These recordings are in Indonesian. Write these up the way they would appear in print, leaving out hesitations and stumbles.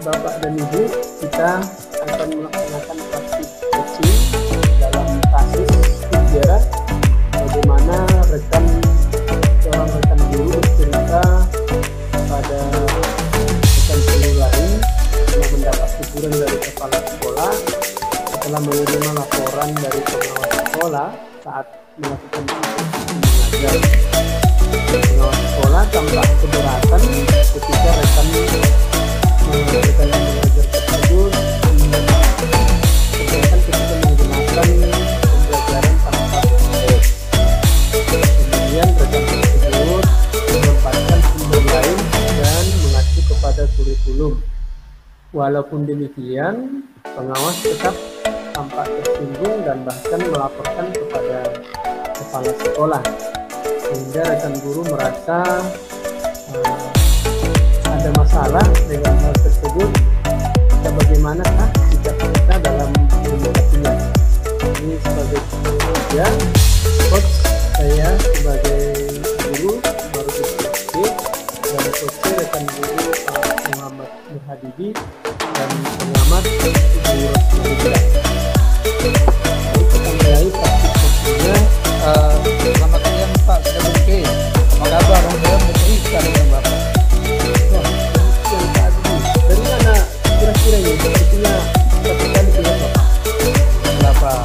Bapak dan Ibu, kita akan melaksanakan praktik coaching dalam kasus sejarah bagaimana seorang rekan guru bercerita pada rekan guru lain setelah mendapat teguran dari kepala sekolah setelah menerima laporan dari pengawas sekolah saat melakukan mengajar. Pengawas sekolah tampak keberatan ketika rekan yang mengajar tersebut kegiatan ketika menggunakan pembelajaran tanpa teks. Kemudian rekan tersebut menempatkan sumber lain dan mengacu kepada kurikulum. Walaupun demikian, pengawas tetap tampak tersinggung dan bahkan melaporkan kepada kepala sekolah, sehingga rekan guru merasa ada masalah dengan hal tersebut. Kita bagaimanakah sikap kita dalam menyikapinya? Ini sebagai pekerja, coach saya sebagai guru baru dipercaya dan coach rekan guru Muhammad Nurhadibi dan pengamat Ibu Rosmaria. Baik, kita mulai praktik coachingnya. Selamat siang Pak, sudah oke. Apa kabar? Saya bercerita dengan Bapak. Dari mana kira-kira ya? Sepertinya satu kali lihat Bapak. Bapak,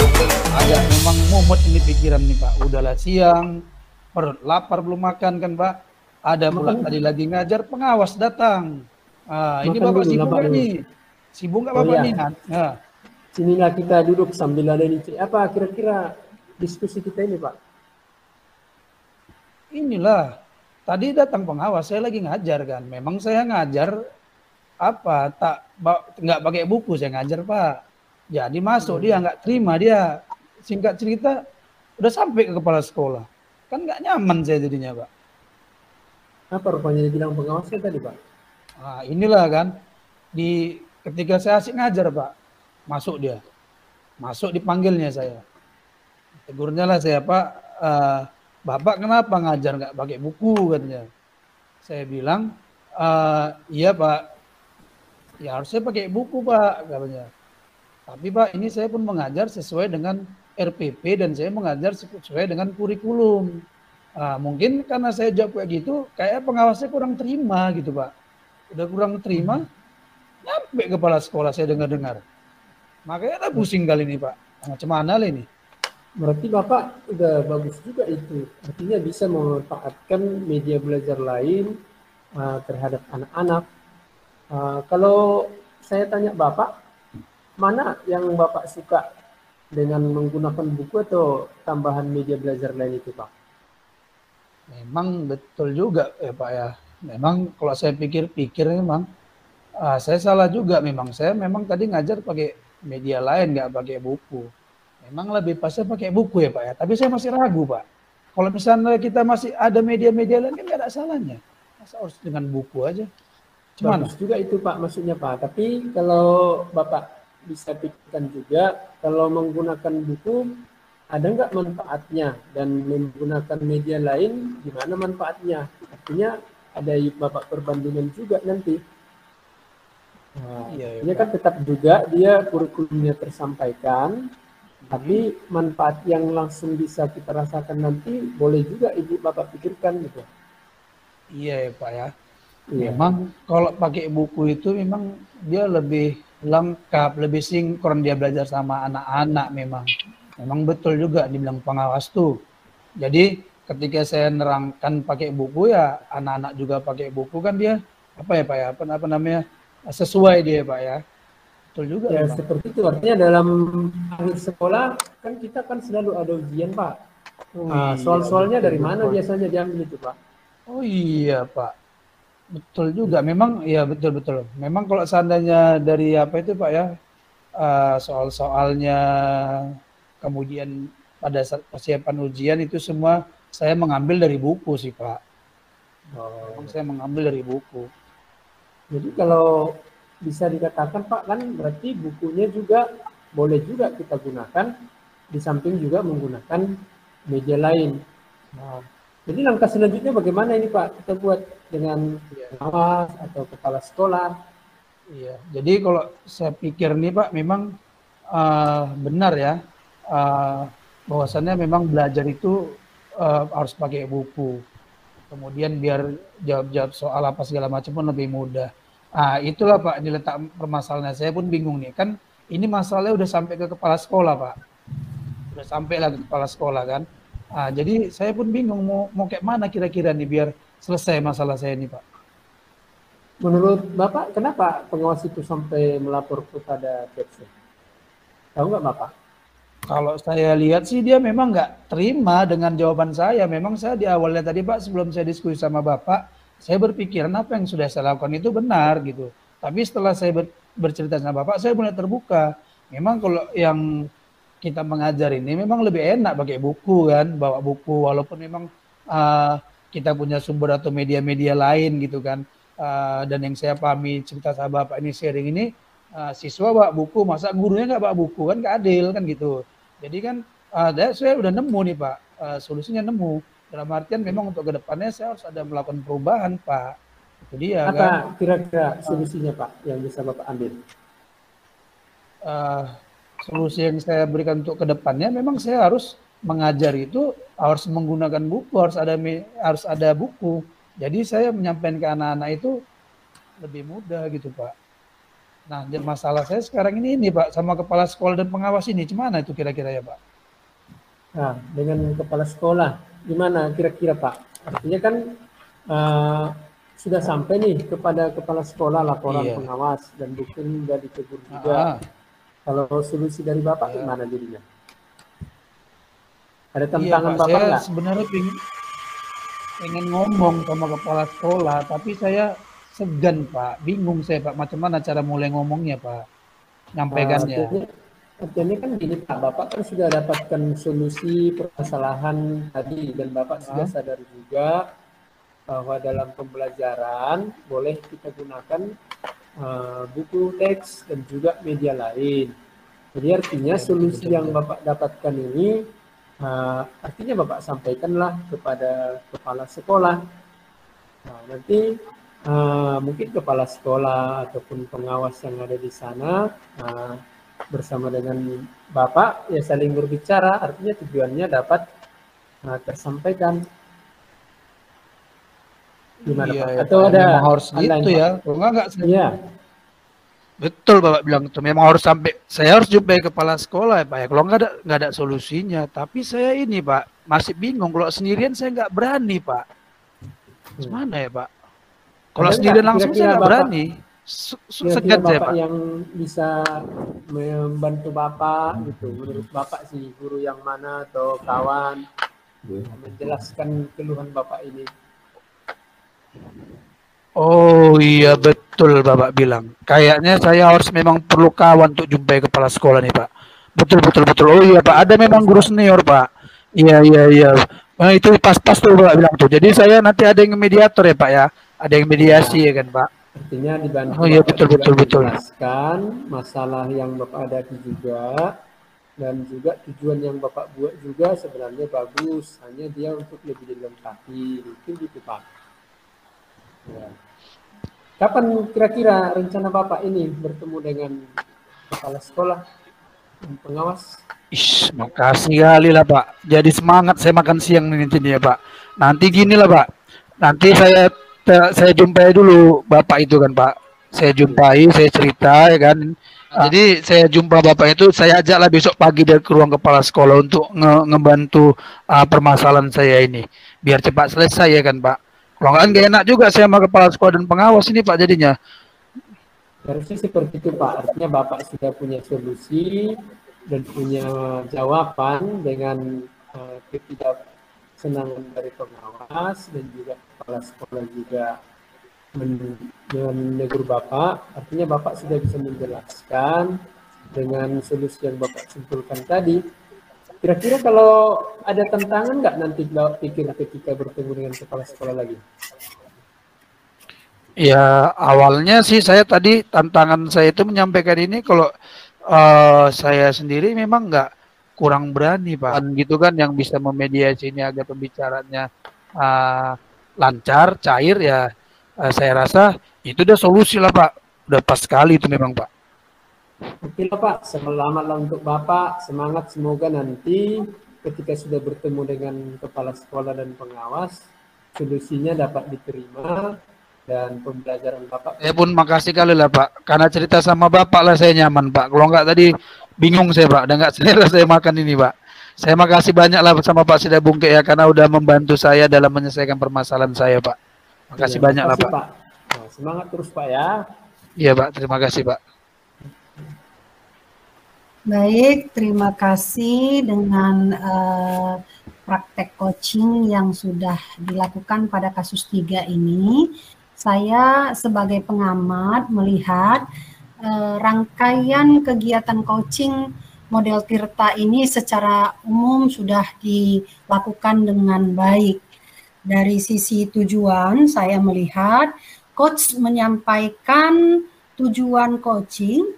agak memang mumet ini pikiran nih Pak. Udahlah siang, perut lapar belum makan kan Pak. Ada pula tadi lagi ngajar, pengawas datang. Ini Bapak dulu, sibuk lapar nggak dulu. nih? Sibuk nggak Bapak iya. nih? Sinilah kita duduk sambil ada ini. Apa kira-kira diskusi kita ini Pak? Inilah, tadi datang pengawas, saya lagi ngajar kan. Memang saya ngajar nggak pakai buku saya ngajar Pak. Jadi masuk dia nggak terima dia. Singkat cerita udah sampai ke kepala sekolah. Kan nggak nyaman saya jadinya Pak. Apa rupanya dibilang pengawasnya tadi Pak? Nah, inilah kan ketika saya asik ngajar Pak, masuk dia, masuk dipanggilnya saya, tegurnya lah saya Pak, Bapak kenapa ngajar nggak pakai buku katanya. Saya bilang iya Pak, ya harusnya pakai buku Pak katanya. Tapi Pak ini saya pun mengajar sesuai dengan RPP dan saya mengajar sesuai dengan kurikulum. Mungkin karena saya jawab kayak gitu, kayak pengawasnya kurang terima gitu Pak. Udah kurang terima, nyampe kepala sekolah saya dengar-dengar. Makanya ada pusing kali ini Pak. Macam mana lah ini? Berarti Bapak udah bagus juga itu. Artinya bisa memanfaatkan media belajar lain terhadap anak-anak. Kalau saya tanya Bapak, mana yang Bapak suka dengan menggunakan buku atau tambahan media belajar lain itu Pak? Memang betul juga ya Pak ya. Memang kalau saya pikir-pikir memang saya salah juga memang. Saya memang tadi ngajar pakai media lain, nggak pakai buku. Memang lebih pasnya pakai buku ya Pak ya. Tapi saya masih ragu Pak. Kalau misalnya kita masih ada media-media lain kan nggak ada salahnya. Masa harus dengan buku aja? Cuman Bagus juga itu Pak maksudnya Pak. Tapi kalau Bapak bisa pikirkan juga, kalau menggunakan buku ada nggak manfaatnya dan menggunakan media lain gimana manfaatnya? Artinya ada Bapak perbandingan juga nanti. Ini kan tetap juga dia kurikulumnya tersampaikan, tapi manfaat yang langsung bisa kita rasakan nanti boleh juga Ibu Bapak pikirkan gitu. iya ya Pak ya. Iya. Memang kalau pakai buku itu memang dia lebih lengkap, lebih sinkron dia belajar sama anak-anak memang. Memang betul juga dibilang pengawas tuh. Jadi ketika saya nerangkan pakai buku ya anak-anak juga pakai buku kan dia apa ya Pak ya, apa namanya sesuai dia Pak ya. Betul juga Ya memang. seperti itu artinya dalam akhir sekolah kan kita kan selalu ada ujian Pak. Soal-soalnya dari mana biasanya diambil itu Pak? Oh iya Pak. Betul juga. Memang ya betul-betul. Memang kalau seandainya dari apa itu Pak ya soal-soalnya kemudian pada saat persiapan ujian itu semua saya mengambil dari buku sih Pak. Memang saya mengambil dari buku. Jadi kalau bisa dikatakan Pak kan berarti bukunya juga boleh juga kita gunakan di samping juga menggunakan media lain. Jadi langkah selanjutnya bagaimana ini Pak? Kita buat dengan pengawas atau kepala sekolah? Iya, jadi kalau saya pikir nih Pak, memang benar ya, bahwasannya memang belajar itu harus pakai buku. Kemudian biar jawab-jawab soal apa segala macam pun lebih mudah. Itulah Pak diletak permasalahannya. Saya pun bingung nih, kan ini masalahnya udah sampai ke kepala sekolah Pak, udah sampai lah ke kepala sekolah kan. Jadi saya pun bingung mau kayak mana kira-kira nih biar selesai masalah saya ini Pak. Menurut Bapak, kenapa pengawas itu sampai melapor kepada Kepse? Tahu nggak Bapak? Kalau saya lihat sih dia memang nggak terima dengan jawaban saya. Memang saya di awalnya tadi Pak, sebelum saya diskusi sama Bapak, saya berpikir apa yang sudah saya lakukan itu benar gitu. Tapi setelah saya bercerita sama Bapak, saya mulai terbuka. Memang kalau yang kita mengajar ini memang lebih enak pakai buku kan, bawa buku walaupun memang kita punya sumber atau media-media lain gitu kan. Dan yang saya pahami cerita sama Bapak ini sharing ini, siswa bawa buku, masa gurunya nggak bawa buku kan nggak adil kan gitu. Jadi kan saya udah nemu nih Pak, solusinya nemu. Dalam artian memang untuk kedepannya saya harus ada melakukan perubahan Pak. Jadi ya kan. Apa kira-kira solusinya Pak yang bisa Bapak ambil? Solusi yang saya berikan untuk kedepannya memang saya harus mengajar itu harus menggunakan buku, harus ada buku. Jadi saya menyampaikan ke anak-anak itu lebih mudah gitu Pak. Nah, masalah saya sekarang ini Pak, sama kepala sekolah dan pengawas ini, gimana itu kira-kira ya Pak? Nah, dengan kepala sekolah, gimana kira-kira Pak? Artinya kan sudah sampai nih kepada kepala sekolah laporan pengawas dan bukti sudah ditegur juga. Kalau solusi dari Bapak gimana jadinya? Ada tantangan Bapak saya nggak? sebenarnya pengen ngomong sama kepala sekolah, tapi saya segan Pak, bingung saya Pak, macam mana cara mulai ngomongnya Pak, nyampaikannya. Artinya kan gini Pak, Bapak kan sudah dapatkan solusi permasalahan tadi dan Bapak sudah sadar juga bahwa dalam pembelajaran boleh kita gunakan buku teks dan juga media lain. Jadi artinya solusi yang Bapak dapatkan ini artinya Bapak sampaikanlah kepada kepala sekolah. Nah, nanti mungkin kepala sekolah ataupun pengawas yang ada di sana bersama dengan Bapak ya saling berbicara, artinya tujuannya dapat tersampaikan. Gimana Pak? Atau ada harus gitu ya? Kalau enggak iya. Betul Bapak bilang itu memang harus sampai saya harus jumpai kepala sekolah ya Pak ya. Kalau nggak ada solusinya. Tapi saya ini Pak masih bingung kalau sendirian saya nggak berani Pak. Gimana ya Pak? Kalau sendirian langsung saya nggak berani. Segan saya Pak. Yang bisa membantu Bapak gitu. Menurut Bapak sih guru yang mana atau kawan menjelaskan keluhan Bapak ini. Oh iya betul Bapak bilang. Kayaknya saya harus memang perlu kawan untuk jumpai kepala sekolah nih Pak. Betul. Oh iya Pak, ada memang guru senior Pak. Iya. Nah, itu pas tuh Bapak bilang tuh. Jadi saya nanti ada yang mediator ya Pak ya. Ada yang mediasi ya kan Pak. Artinya dibantu. Oh iya betul. Menjelaskan masalah yang Bapak hadapi juga. Dan juga tujuan yang Bapak buat juga sebenarnya bagus. Hanya dia untuk lebih dilengkapi. Mungkin gitu Pak. Ya. Kapan kira-kira rencana Bapak ini bertemu dengan kepala sekolah dan pengawas? Makasih kali lah Pak. Jadi semangat saya makan siang nanti ya Pak. Nanti gini lah Pak. Nanti saya jumpai dulu Bapak itu kan Pak. Saya jumpai, saya cerita ya kan. Jadi saya jumpa Bapak itu, saya ajaklah besok pagi dari ke ruang kepala sekolah untuk ngebantu permasalahan saya ini. Biar cepat selesai ya kan Pak. Kalau nggak enak juga saya sama kepala sekolah dan pengawas ini Pak jadinya. Harusnya seperti itu Pak. Artinya Bapak sudah punya solusi dan punya jawaban dengan ketidaksenangan dari pengawas dan juga kepala sekolah juga menegur Bapak. Artinya Bapak sudah bisa menjelaskan dengan solusi yang Bapak simpulkan tadi. Kira-kira kalau ada tantangan nggak nanti pikir ketika bertemu dengan kepala sekolah lagi? Ya awalnya sih saya tadi tantangan saya itu menyampaikan ini kalau saya sendiri memang nggak kurang berani Pak. Gitu kan yang bisa memediasi ini agar pembicaraannya lancar, cair ya saya rasa itu udah solusi lah Pak. udah pas sekali itu memang Pak. Oke lah Pak, selamatlah untuk Bapak, semangat, semoga nanti ketika sudah bertemu dengan kepala sekolah dan pengawas, solusinya dapat diterima dan pembelajaran Bapak. Saya pun makasih kali lah Pak, karena cerita sama Bapak lah saya nyaman Pak. Kalau enggak tadi bingung saya Pak, dan enggak selera saya makan ini Pak. Saya makasih banyak lah sama Pak Sida Bungke ya, karena udah membantu saya dalam menyelesaikan permasalahan saya Pak. Makasih Ya, banyak lah makasih Pak. Pak. Nah, semangat terus Pak ya. Iya Pak, terima kasih Pak. Baik, terima kasih dengan praktek coaching yang sudah dilakukan pada kasus 3 ini. Saya sebagai pengamat melihat rangkaian kegiatan coaching model Tirta ini secara umum sudah dilakukan dengan baik. Dari sisi tujuan, saya melihat coach menyampaikan tujuan coaching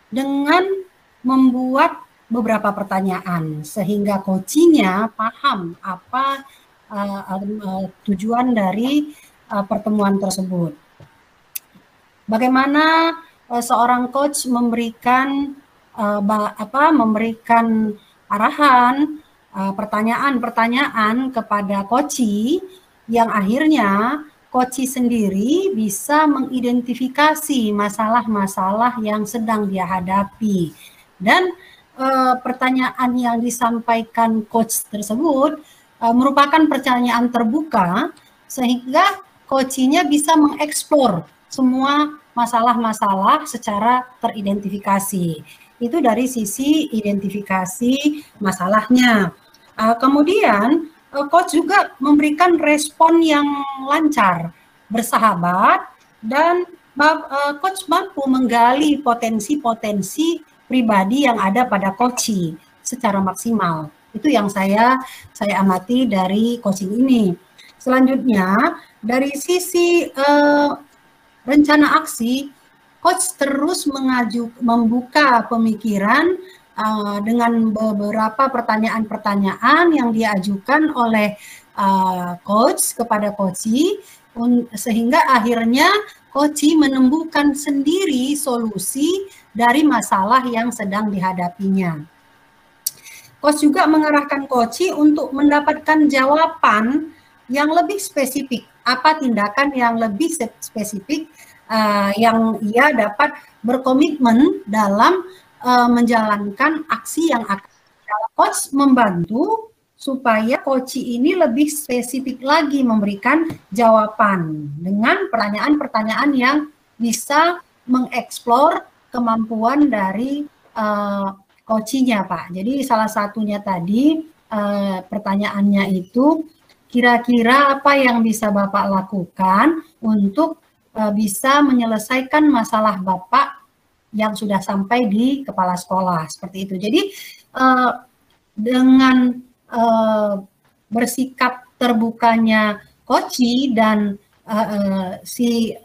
dengan membuat beberapa pertanyaan sehingga coachingnya paham apa tujuan dari pertemuan tersebut. Bagaimana seorang coach memberikan memberikan arahan, pertanyaan-pertanyaan kepada coachee yang akhirnya coachee sendiri bisa mengidentifikasi masalah-masalah yang sedang dia hadapi. Dan pertanyaan yang disampaikan coach tersebut merupakan pertanyaan terbuka sehingga coachee-nya bisa mengeksplor semua masalah-masalah secara teridentifikasi. Itu dari sisi identifikasi masalahnya. Kemudian coach juga memberikan respon yang lancar, bersahabat, dan coach mampu menggali potensi-potensi pribadi yang ada pada coachee secara maksimal. Itu yang saya amati dari coaching ini. Selanjutnya, dari sisi rencana aksi, coach terus membuka pemikiran dengan beberapa pertanyaan-pertanyaan yang diajukan oleh coach kepada coachee, sehingga akhirnya coachee menemukan sendiri solusi dari masalah yang sedang dihadapinya. Coach juga mengarahkan coachee untuk mendapatkan jawaban yang lebih spesifik, apa tindakan yang lebih spesifik yang ia dapat berkomitmen dalam menjalankan aksi yang akan coach membantu supaya coachee ini lebih spesifik lagi memberikan jawaban dengan pertanyaan-pertanyaan yang bisa mengeksplor kemampuan dari coachee-nya, Pak. Jadi salah satunya tadi pertanyaannya itu, kira-kira apa yang bisa Bapak lakukan untuk bisa menyelesaikan masalah Bapak yang sudah sampai di kepala sekolah, seperti itu. Jadi dengan bersikap terbukanya coachee dan si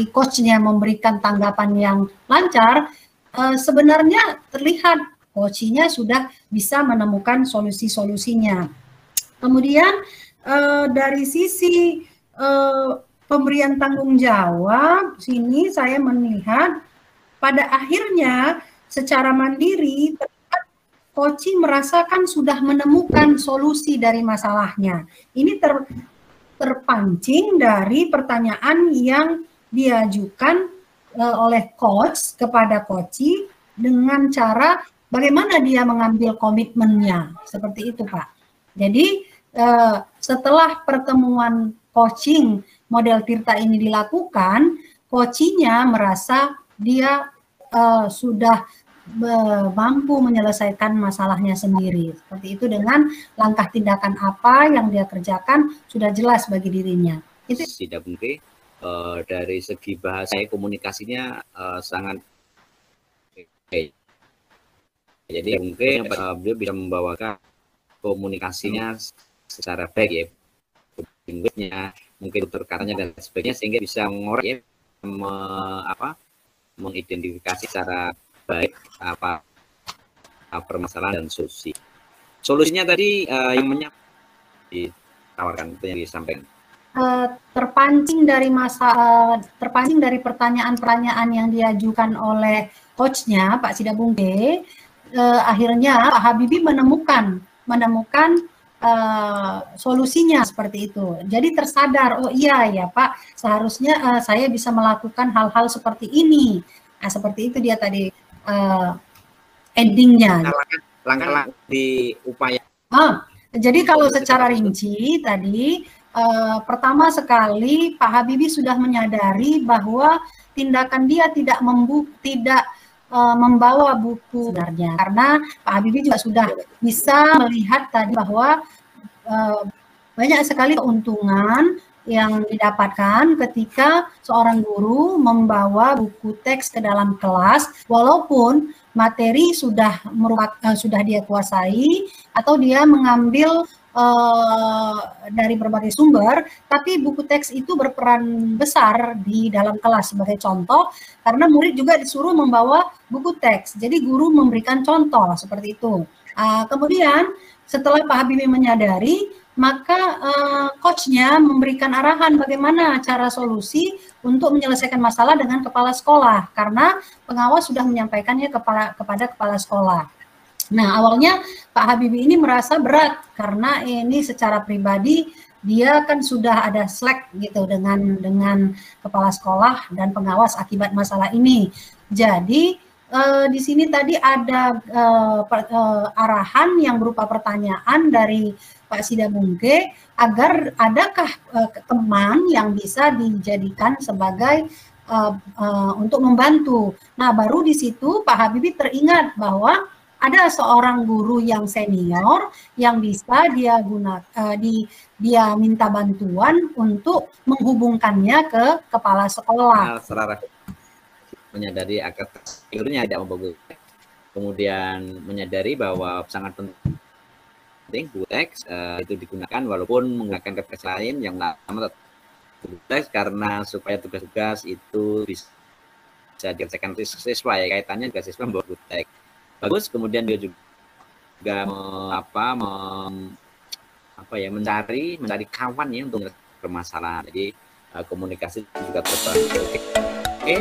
coach-nya memberikan tanggapan yang lancar, sebenarnya terlihat coachee-nya sudah bisa menemukan solusi-solusinya. Kemudian dari sisi pemberian tanggung jawab, sini saya melihat pada akhirnya secara mandiri coachee merasakan sudah menemukan solusi dari masalahnya. Ini terpancing dari pertanyaan yang diajukan oleh coach kepada coachee dengan cara bagaimana dia mengambil komitmennya, seperti itu Pak. Jadi setelah pertemuan coaching model Tirta ini dilakukan, coachee-nya merasa dia sudah mampu menyelesaikan masalahnya sendiri. Seperti itu, dengan langkah tindakan apa yang dia kerjakan sudah jelas bagi dirinya. Itu tidak mungkin dari segi bahasa komunikasinya sangat baik. Jadi mungkin beliau bisa membawakan komunikasinya secara baik ya, mungkin terkatanya dan sebagainya, sehingga bisa mengorek ya, mengidentifikasi secara baik apa permasalahan dan solusi. Solusinya tadi yang ditawarkan itu yang disampaikan. terpancing dari pertanyaan-pertanyaan yang diajukan oleh coachnya Pak Sidabungke, akhirnya Pak Habibie menemukan solusinya seperti itu. Jadi tersadar, oh iya ya Pak, seharusnya saya bisa melakukan hal-hal seperti ini. Nah, seperti itu dia tadi endingnya. Langkah-langkah di upaya. Jadi kalau secara rinci tadi, pertama sekali Pak Habibie sudah menyadari bahwa tindakan dia tidak membawa buku sebenarnya, karena Pak Habibie juga sudah bisa melihat tadi bahwa banyak sekali keuntungan yang didapatkan ketika seorang guru membawa buku teks ke dalam kelas, walaupun materi sudah dia kuasai atau dia mengambil dari berbagai sumber, tapi buku teks itu berperan besar di dalam kelas. Sebagai contoh, karena murid juga disuruh membawa buku teks, jadi guru memberikan contoh seperti itu. Kemudian setelah Pak Habibie menyadari, maka coachnya memberikan arahan bagaimana cara solusi untuk menyelesaikan masalah dengan kepala sekolah, karena pengawas sudah menyampaikannya kepada kepala sekolah. Nah, awalnya Pak Habibie ini merasa berat karena ini secara pribadi dia kan sudah ada slack gitu dengan kepala sekolah dan pengawas akibat masalah ini. Jadi di sini tadi ada arahan yang berupa pertanyaan dari Pak Sidabungke agar adakah teman yang bisa dijadikan sebagai untuk membantu. Nah, baru di situ Pak Habibie teringat bahwa ada seorang guru yang senior yang bisa dia minta bantuan untuk menghubungkannya ke kepala sekolah. Menyadari agar akhirnya tidak membawa kemudian menyadari bahwa sangat penting buku teks itu digunakan walaupun menggunakan teks lain yang lama buku teks, karena supaya tugas-tugas itu bisa dikerjakan siswa ya, kaitannya juga siswa membawa buku teks. Bagus. Kemudian dia juga mencari kawan ya untuk permasalahan. Jadi komunikasi juga terbantu. Oke.